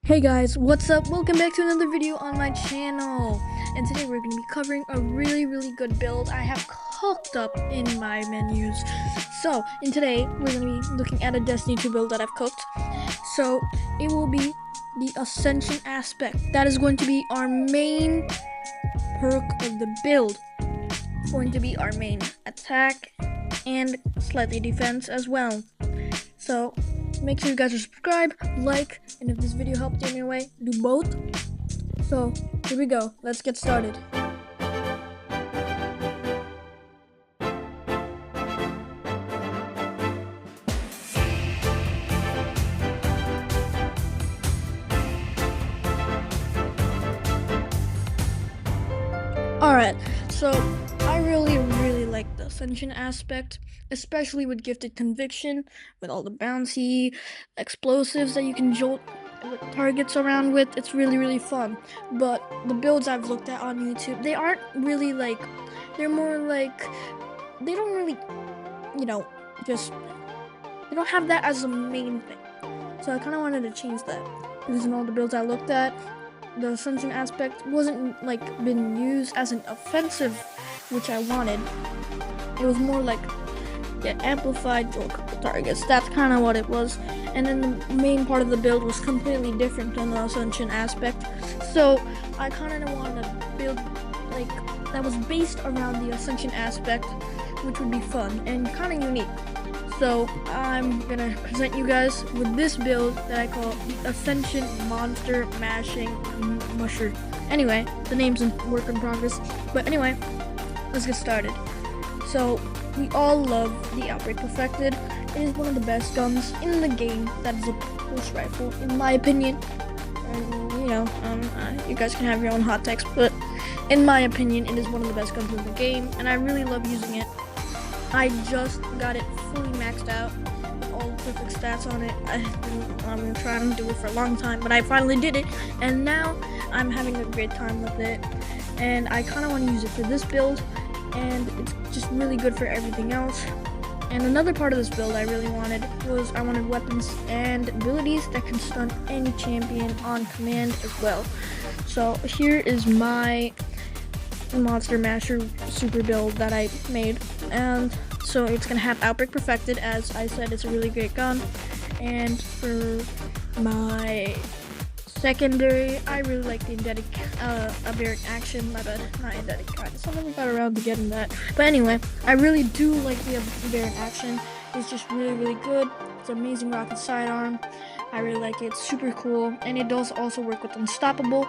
Hey guys, what's up? Welcome back to another video on my channel. And today we're going to be covering a really good build I have cooked up in my menus. So, today we're going to be looking at a Destiny 2 build that I've cooked. So, it will be the Ascension aspect. That is going to be our main perk of the build. It's going to be our main attack and slightly defense as well. So, make sure you guys are subscribed, like, and if this video helped you in any way, do both. So, here we go. Let's get started. Alright, so I really like the Ascension aspect, especially with Gifted Conviction, with all the bouncy explosives that you can jolt targets around with. It's really fun. But the builds I've looked at on YouTube, they aren't really like, they're more like, they don't really, they don't have that as the main thing. So I kind of wanted to change that, because in all the builds I looked at, the Ascension aspect wasn't been used as an offensive, which I wanted. It was more like amplified to a couple targets. That's kind of what it was. And then the main part of the build was completely different than the Ascension aspect. So I kind of wanted to build that was based around the Ascension aspect, which would be fun and kind of unique. So I'm gonna present you guys with this build that I call the Ascension Monster Mashing Musher. Anyway, the name's in work in progress. But anyway, let's get started. So we all love the Outbreak Perfected. It is one of the best guns in the game. That is a pulse rifle, in my opinion. And, you guys can have your own hot takes, but in my opinion, it is one of the best guns in the game, and I really love using it. I just got it fully maxed out with all the perfect stats on it. I've been trying to do it for a long time, but I finally did it, and now I'm having a great time with it. And I kind of want to use it for this build, and it's just really good for everything else. And another part of this build I really wanted was I wanted weapons and abilities that can stun any champion on command as well. So here is my Monster Masher super build that I made, and so it's gonna have Outbreak Perfected. As I said, it's a really great gun. And for my secondary, I really like the Aberrant Action. My bad, not Eidetic Kindness. I never got around to getting that. But anyway, I really do like the Aberrant Action. It's just really good. It's an amazing rocket sidearm. I really like it. It's super cool, and it does also work with Unstoppable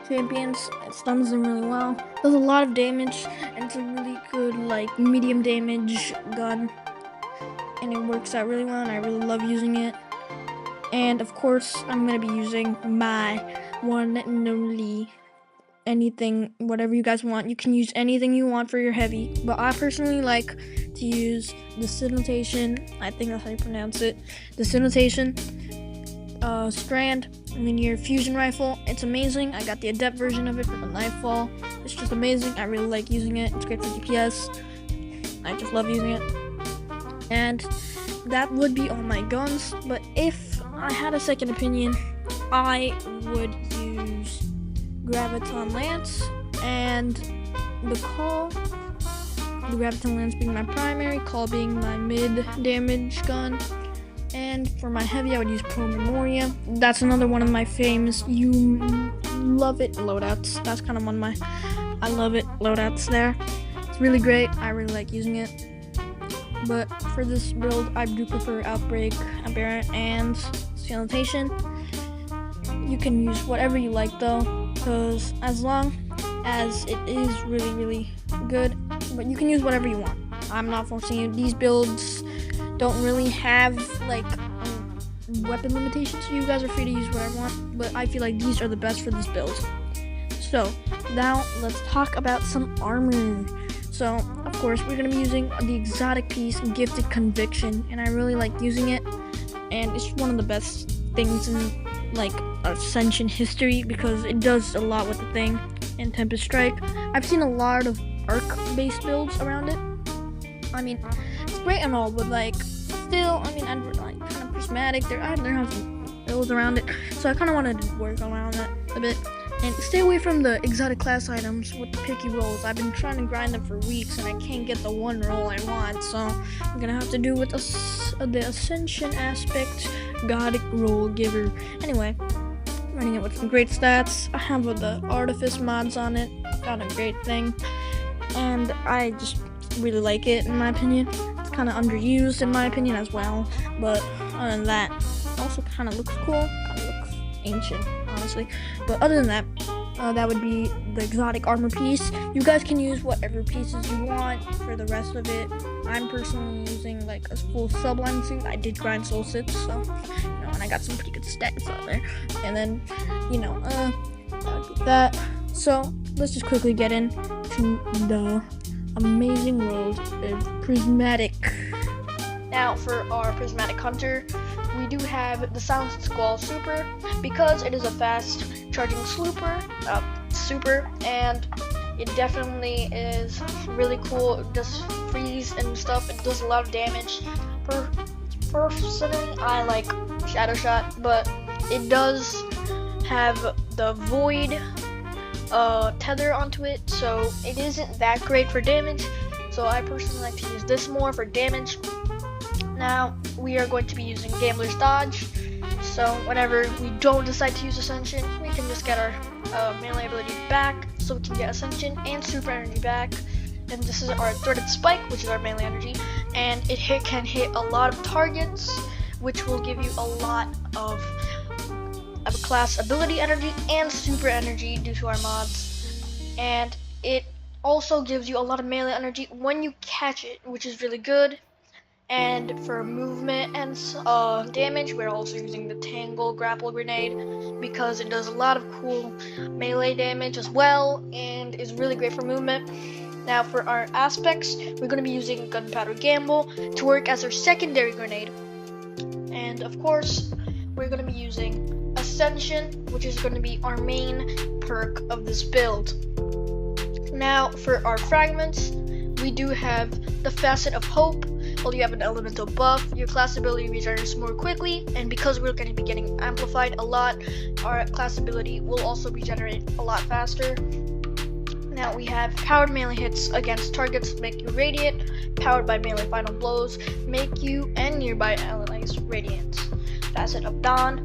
champions. It stuns them really well. Does a lot of damage, and it's a really good medium damage gun, and it works out really well, and I really love using it. And of course, I'm gonna be using my one and only anything, whatever you guys want. You can use anything you want for your heavy, but I personally like to use the Scintilation. I think that's how you pronounce it. The Scintilation Strand linear fusion rifle. It's amazing. I got the adept version of it for the Nightfall. It's just amazing. I really like using it. It's great for DPS. I just love using it. And that would be all my guns, but if I had a second opinion, I would use Graviton Lance and the Call. The Graviton Lance being my primary, Call being my mid damage gun. And for my heavy, I would use Pro Memoria. That's another one of my famous, you love it, loadouts. That's kind of one of my, I love it, loadouts there. It's really great. I really like using it. But for this build, I do prefer Outbreak, Aberrant, and Scintilation. You can use whatever you like though, because as long as it is really good, but you can use whatever you want. I'm not forcing you. These builds don't really have weapon limitations, so you guys are free to use whatever you want, but I feel like these are the best for this build. So now let's talk about some armor. So of course we're gonna be using the exotic piece, Gifted Conviction, and I really like using it, and it's one of the best things in Ascension history, because it does a lot with the thing. And Tempest Strike, I've seen a lot of arc based builds around it. I mean, it's great and all, but still, I mean, kind of prismatic. There have build around it. So I kind of wanted to work around that a bit. And stay away from the exotic class items with the picky rolls. I've been trying to grind them for weeks and I can't get the one roll I want. So I'm gonna have to do with the Ascension aspect Godic roll giver. Anyway, running it with some great stats. I have the Artifice mods on it. Got a great thing. And I just really like it in my opinion. It's kind of underused in my opinion as well. But other than that, it also kind of looks cool. Kind of looks ancient, honestly. But other than that, that would be the exotic armor piece. You guys can use whatever pieces you want for the rest of it. I'm personally using like a full sublime suit. I did grind soul sits, so and I got some pretty good stats out there. And then that would be that. So let's just quickly get into the amazing world of Prismatic. Now for our Prismatic Hunter, we do have the Silent Squall Super because it is a fast charging super, and it definitely is really cool. It does freeze and stuff. It does a lot of damage. Personally, I like Shadow Shot, but it does have the Void tether onto it, so it isn't that great for damage. So I personally like to use this more for damage. Now we are going to be using Gambler's Dodge, so whenever we don't decide to use Ascension, we can just get our melee abilities back, so we can get Ascension and Super Energy back. And this is our Threaded Spike, which is our melee energy, and it can hit a lot of targets, which will give you a lot of class ability energy and super energy due to our mods. And it also gives you a lot of melee energy when you catch it, which is really good. And for movement and damage, we're also using the Tangle Grapple Grenade because it does a lot of cool melee damage as well and is really great for movement. Now for our aspects, we're going to be using Gunpowder Gamble to work as our secondary grenade. And of course, we're going to be using Ascension, which is going to be our main perk of this build. Now for our fragments, we do have the Facet of Hope. Well, you have an elemental buff, your class ability regenerates more quickly, and because we're going to be getting amplified a lot, our class ability will also regenerate a lot faster. Now we have powered melee hits against targets make you radiant, powered by melee final blows make you and nearby allies radiant. Facet of Dawn.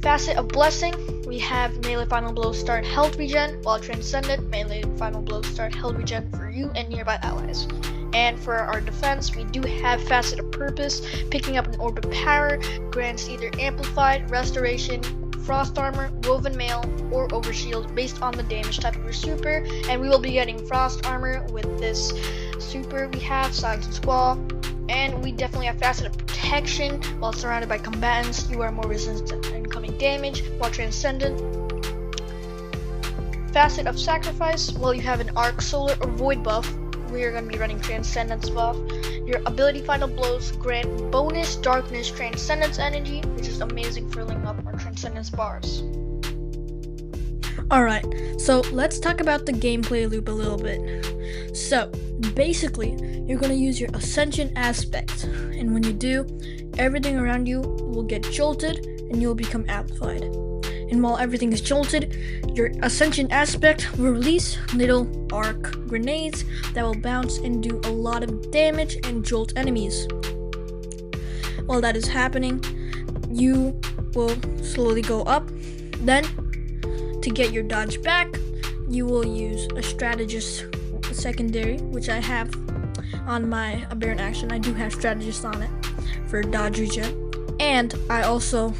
Facet of Blessing, we have melee final blows start health regen, while Transcendent melee final blows start health regen for you and nearby allies. And for our defense, we do have Facet of Purpose. Picking up an Orb of Power grants either Amplified, Restoration, Frost Armor, Woven Mail, or Overshield based on the damage type of your super. And we will be getting Frost Armor with this super. We have Silent Squall. And we definitely have Facet of Protection. While surrounded by combatants, you are more resistant to incoming damage. While Transcendent. Facet of Sacrifice. Well, you have an Arc, Solar, or Void buff. We are going to be running Transcendence buff. Your ability final blows grant bonus darkness transcendence energy, which is amazing for filling up our transcendence bars. Alright, so let's talk about the gameplay loop a little bit. So, basically, you're going to use your Ascension aspect, and when you do, everything around you will get jolted, and you'll become amplified. And while everything is jolted, your Ascension aspect will release little arc grenades that will bounce and do a lot of damage and jolt enemies. While that is happening, you will slowly go up. Then, to get your dodge back, you will use a strategist secondary, which I have on my aberrant action. I do have strategist on it for dodge regen. And I also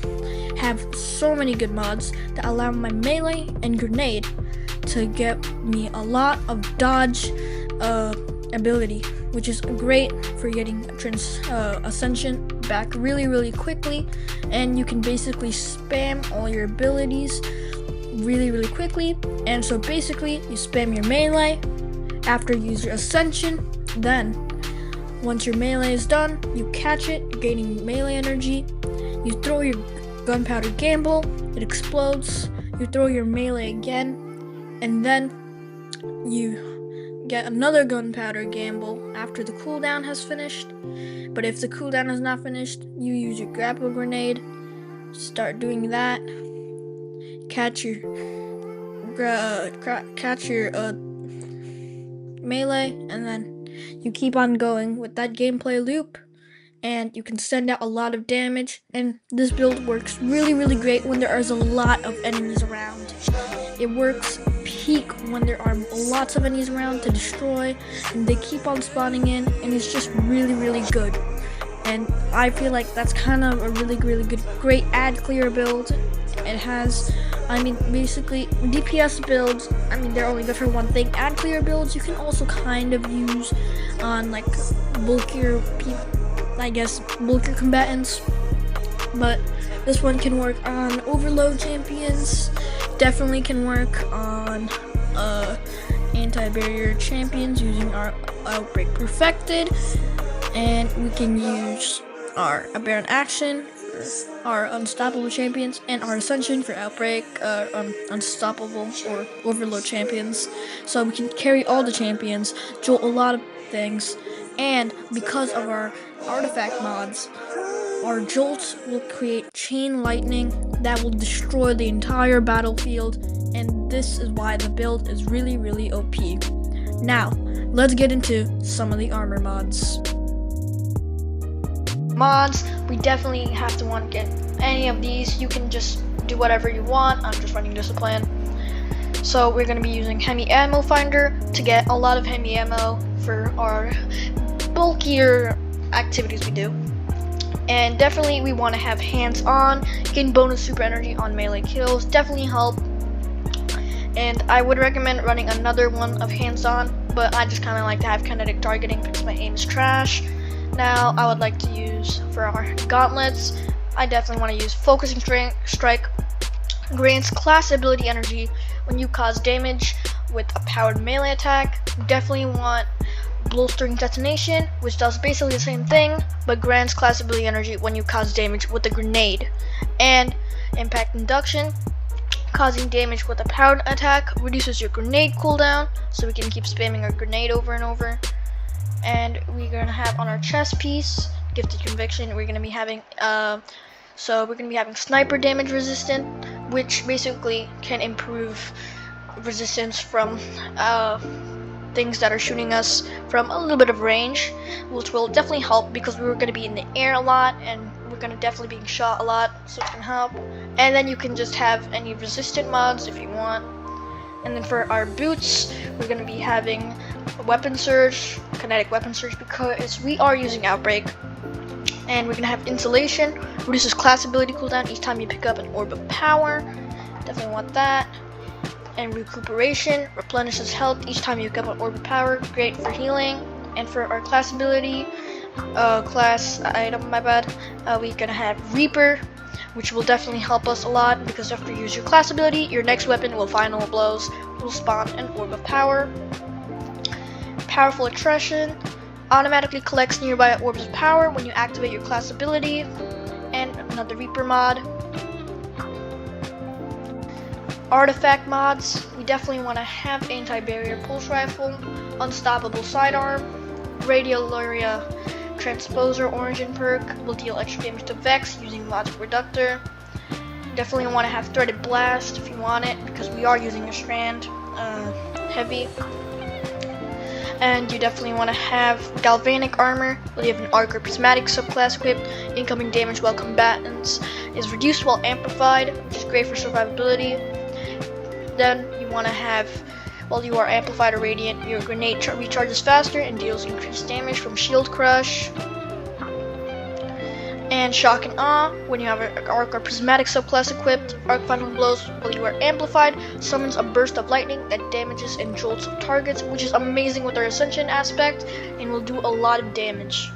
have so many good mods that allow my melee and grenade to get me a lot of dodge ability, which is great for getting Ascension back really quickly. And you can basically spam all your abilities really quickly. And so basically you spam your melee after you use your Ascension. Then once your melee is done, you catch it, you're gaining melee energy. You throw your Gunpowder Gamble, it explodes. You throw your melee again, and then you get another Gunpowder Gamble after the cooldown has finished. But if the cooldown is not finished, you use your Grapple Grenade, start doing that. Catch your melee, and then you keep on going with that gameplay loop, and you can send out a lot of damage. And this build works really great when there is a lot of enemies around. It works peak when there are lots of enemies around to destroy, and they keep on spawning in, and it's just really good. And I feel like that's kind of a really good, great ad clear build. It has, basically DPS builds, they're only good for one thing. Ad clear builds you can also kind of use on like bulkier bulkier combatants, but this one can work on overload champions, definitely can work on anti-barrier champions using our Outbreak Perfected, and we can use our Aberrant Action for our Unstoppable champions, and our Ascension for Outbreak, Unstoppable or Overload champions. So we can carry all the champions, jolt a lot of things, and because of our artifact mods, our jolts will create chain lightning that will destroy the entire battlefield, and this is why the build is really OP. Now, let's get into some of the armor mods. We definitely have to want to get any of these. You can just do whatever you want. I'm just running Discipline. So we're going to be using Hemi Ammo Finder to get a lot of Hemi ammo for our bulkier activities we do. And definitely we want to have Hands On. Getting bonus super energy on melee kills definitely help. And I would recommend running another one of Hands On, but I just kind of like to have kinetic targeting because my aim is trash. Now I would like to use for our gauntlets, I definitely want to use Focusing Strike. Grants class ability energy when you cause damage with a powered melee attack. Definitely want Bolstering Detonation, which does basically the same thing, but grants class ability energy when you cause damage with a grenade. And Impact Induction, causing damage with a powered attack reduces your grenade cooldown, so we can keep spamming our grenade over and over. And we're gonna have on our chest piece, Gifted Conviction, we're gonna be having sniper damage resistant, which basically can improve resistance from things that are shooting us from a little bit of range, which will definitely help because we're going to be in the air a lot and we're going to definitely be shot a lot, so it's going to help. And then you can just have any resistant mods if you want. And then for our boots, we're going to be having a Weapon Surge, Kinetic Weapon Surge, because we are using Outbreak. And we're going to have Insulation, reduces class ability cooldown each time you pick up an Orb of Power. Definitely want that. And Recuperation, replenishes health each time you pick up an Orb of Power, great for healing. And for our class ability, class item, we're going to have Reaper, which will definitely help us a lot because after you use your class ability, your next weapon will final blows, will spawn an Orb of Power. Powerful Attrition, automatically collects nearby orbs of power when you activate your class ability. And another Reaper mod. Artifact mods, we definitely want to have Anti-Barrier Pulse Rifle, Unstoppable Sidearm, Radiolaria Transposer Origin perk, will deal extra damage to Vex using Logic Reductor. Definitely want to have Threaded Blast if you want it, because we are using a strand, heavy. And you definitely want to have Galvanic Armor, where you have an Arc or Prismatic subclass equipped. Incoming damage while combatants is reduced while amplified, which is great for survivability. Then you want to have, while you are amplified or radiant, your grenade recharges faster and deals increased damage from Shield Crush. And Shock and Awe, when you have an Arc or Prismatic subclass equipped, Arc Final Blows while you are amplified summons a burst of lightning that damages and jolts targets, which is amazing with our Ascension aspect and will do a lot of damage.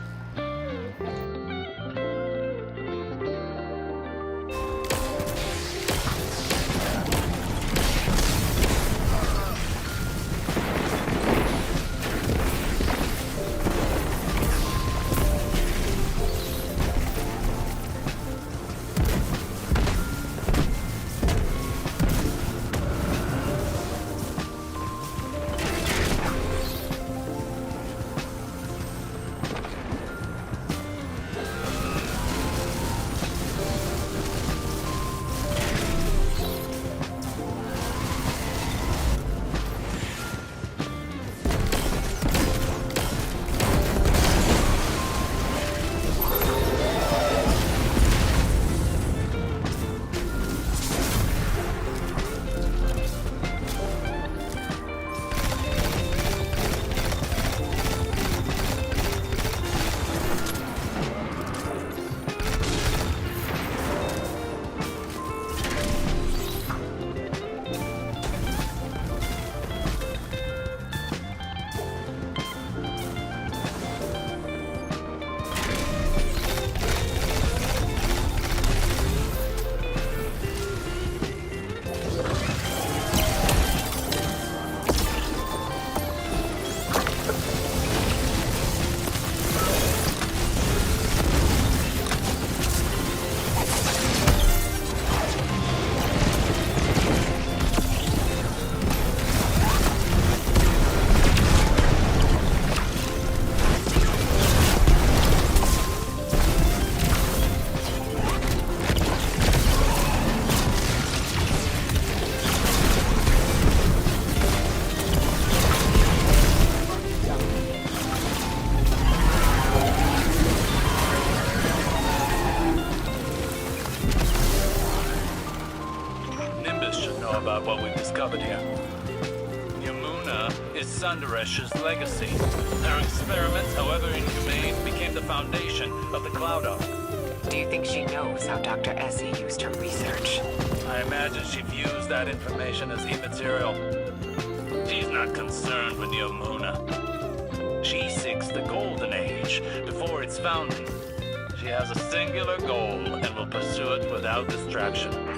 should know about what we've discovered here. Yamuna is Sundaresh's legacy. Her experiments, however inhumane, became the foundation of the Cloud Oak. Do you think she knows how Dr. Essie used her research? I imagine she views that information as immaterial. She's not concerned with Yamuna. She seeks the Golden Age before its founding. She has a singular goal and will pursue it without distraction.